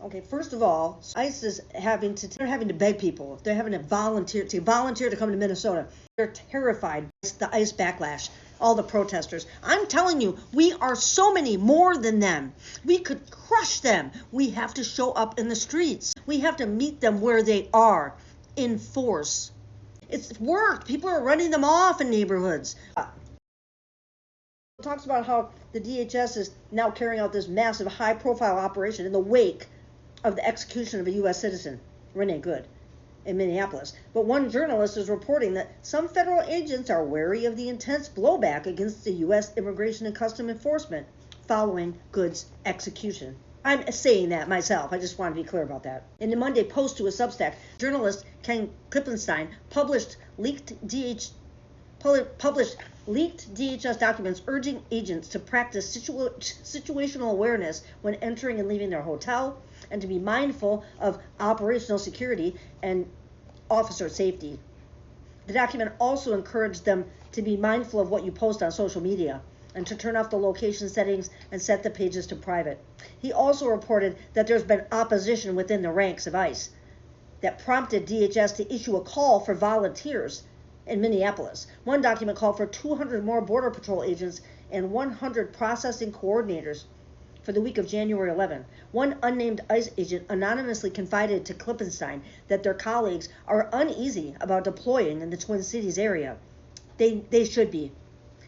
Okay, first of all, ICE is they're having to beg people. They're having to volunteer to come to Minnesota. They're terrified by the ICE backlash, all the protesters. I'm telling you, we are so many more than them. We could crush them. We have to show up in the streets. We have to meet them where they are, in force. It's worked. People are running them off in neighborhoods. It talks about how the DHS is now carrying out this massive high-profile operation in the wake of the execution of a U.S. citizen, Renee Good, in Minneapolis. But one journalist is reporting that some federal agents are wary of the intense blowback against the U.S. Immigration and Customs Enforcement following Good's execution. I'm saying that myself. I just want to be clear about that. In the Monday post to a Substack, journalist Ken Klippenstein published leaked DHS documents urging agents to practice situational awareness when entering and leaving their hotel, and to be mindful of operational security and officer safety. The document also encouraged them to be mindful of what you post on social media and to turn off the location settings and set the pages to private. He also reported that there's been opposition within the ranks of ICE that prompted DHS to issue a call for volunteers in Minneapolis. One document called for 200 more Border Patrol agents and 100 processing coordinators for the week of January 11. One unnamed ICE agent anonymously confided to Klippenstein that their colleagues are uneasy about deploying in the Twin Cities area. They should be,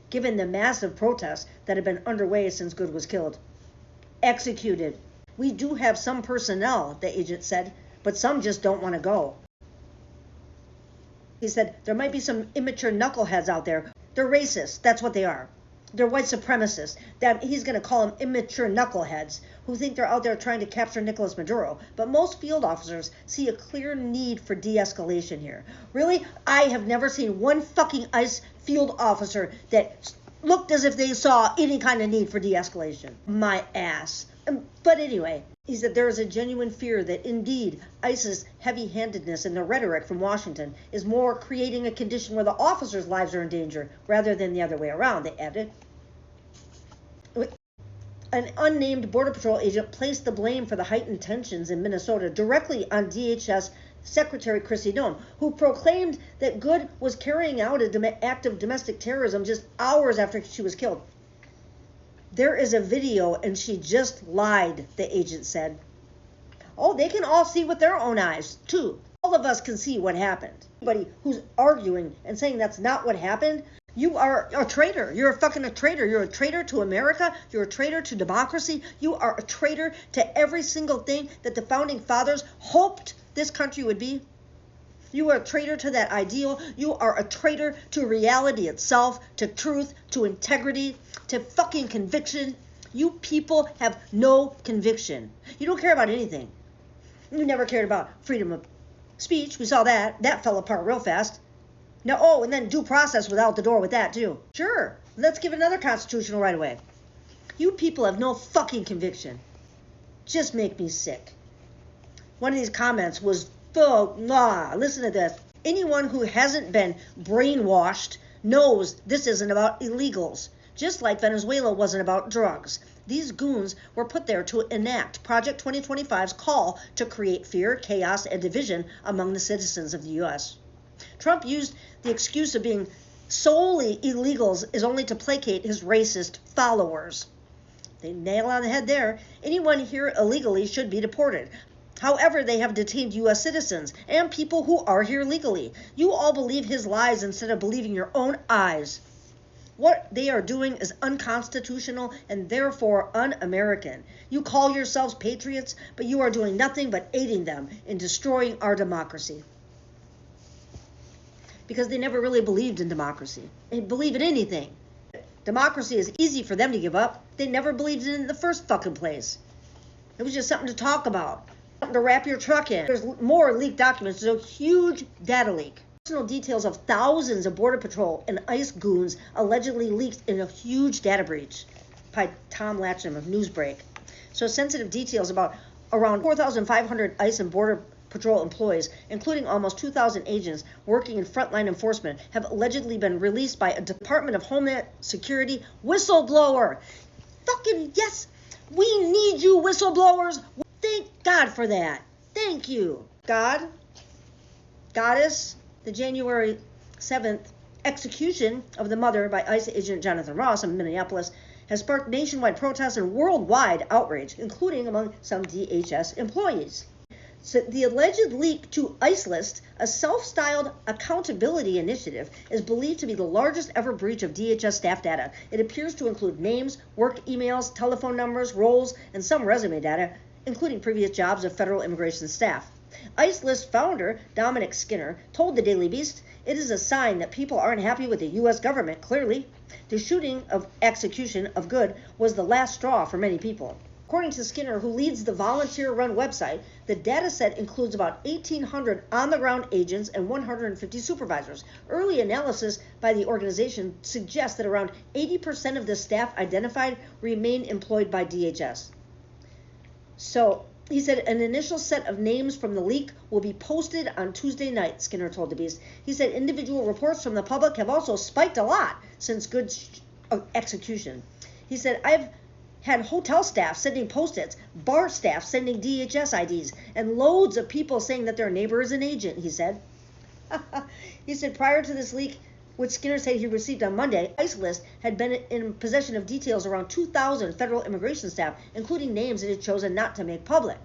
given the massive protests that have been underway since Good was killed. Executed. We do have some personnel, the agent said, but some just don't want to go. He said, there might be some immature knuckleheads out there. They're racist. That's what they are. They're white supremacists. He's going to call them immature knuckleheads who think they're out there trying to capture Nicolas Maduro. But most field officers see a clear need for de-escalation here. Really? I have never seen one fucking ICE field officer that looked as if they saw any kind of need for de-escalation. My ass. But anyway, he said there is a genuine fear that indeed ICE's heavy-handedness in the rhetoric from Washington is more creating a condition where the officers' lives are in danger rather than the other way around, they added. An unnamed Border Patrol agent placed the blame for the heightened tensions in Minnesota directly on DHS Secretary Kristi Noem, who proclaimed that Good was carrying out an act of domestic terrorism just hours after she was killed. There is a video and she just lied, the agent said. Oh, they can all see with their own eyes, too. All of us can see what happened. Anybody who's arguing and saying that's not what happened, you are a traitor. You're a fucking traitor. You're a traitor to America. You're a traitor to democracy. You are a traitor to every single thing that the founding fathers hoped this country would be. You are a traitor to that ideal. You are a traitor to reality itself, to truth, to integrity, to fucking conviction. You people have no conviction. You don't care about anything. You never cared about freedom of speech. We saw that. That fell apart real fast. Now, and then due process was out the door with that too. Sure, let's give another constitutional right away. You people have no fucking conviction. Just make me sick. One of these comments was, listen to this. Anyone who hasn't been brainwashed knows this isn't about illegals, just like Venezuela wasn't about drugs. These goons were put there to enact Project 2025's call to create fear, chaos, and division among the citizens of the U.S. Trump used the excuse of being solely illegals is only to placate his racist followers. They nail on the head there. Anyone here illegally should be deported. However, they have detained U.S. citizens and people who are here legally. You all believe his lies instead of believing your own eyes. What they are doing is unconstitutional and therefore un-American. You call yourselves patriots, but you are doing nothing but aiding them in destroying our democracy. Because they never really believed in democracy. They believe in anything. Democracy is easy for them to give up. They never believed in it in the first fucking place. It was just something to talk about. Something to wrap your truck in. There's more leaked documents. There's a huge data leak. Personal details of thousands of Border Patrol and ICE goons allegedly leaked in a huge data breach by Tom Latcham of Newsbreak. So sensitive details about around 4,500 ICE and Border Patrol employees, including almost 2,000 agents working in frontline enforcement, have allegedly been released by a Department of Homeland Security whistleblower. Fucking yes, we need you whistleblowers. Thank God for that. Thank you. God, Goddess, the January 7th execution of the mother by ICE agent Jonathan Ross in Minneapolis has sparked nationwide protests and worldwide outrage, including among some DHS employees. So the alleged leak to ICE List, a self-styled accountability initiative, is believed to be the largest ever breach of DHS staff data. It appears to include names, work emails, telephone numbers, roles, and some resume data, including previous jobs of federal immigration staff. ICE List founder Dominic Skinner told the Daily Beast, "It is a sign that people aren't happy with the U.S. government, clearly. The shooting of execution of Good was the last straw for many people." According to Skinner, who leads the volunteer-run website, the data set includes about 1,800 on-the-ground agents and 150 supervisors. Early analysis by the organization suggests that around 80% of the staff identified remain employed by DHS. So, he said an initial set of names from the leak will be posted on Tuesday night, Skinner told the Beast. He said individual reports from the public have also spiked a lot since Good's execution. He said, "I've had hotel staff sending post-its, bar staff sending DHS IDs, and loads of people saying that their neighbor is an agent," he said. He said prior to this leak, which Skinner said he received on Monday, ICE List had been in possession of details around 2,000 federal immigration staff, including names it had chosen not to make public.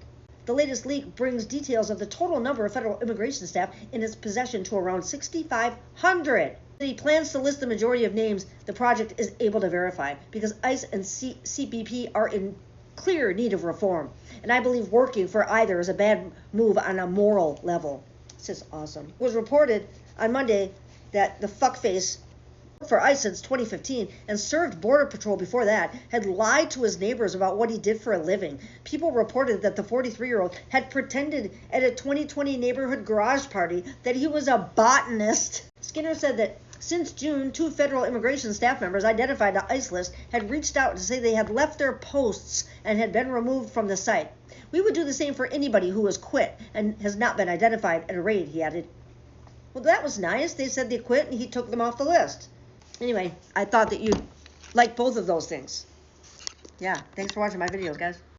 The latest leak brings details of the total number of federal immigration staff in its possession to around 6,500. He plans to list the majority of names the project is able to verify because ICE and CBP are in clear need of reform. And I believe working for either is a bad move on a moral level. It's just awesome. It was reported on Monday that the fuckface for ICE since 2015 and served Border Patrol before that had lied to his neighbors about what he did for a living. People reported that the 43-year-old had pretended at a 2020 neighborhood garage party that he was a botanist. Skinner said that since June, 2 federal immigration staff members identified on ICE List had reached out to say they had left their posts and had been removed from the site. "We would do the same for anybody who has quit and has not been identified at a raid," he added. Well, that was nice. They said they quit and he took them off the list. Anyway, I thought that you'd like both of those things. Yeah, thanks for watching my videos, guys.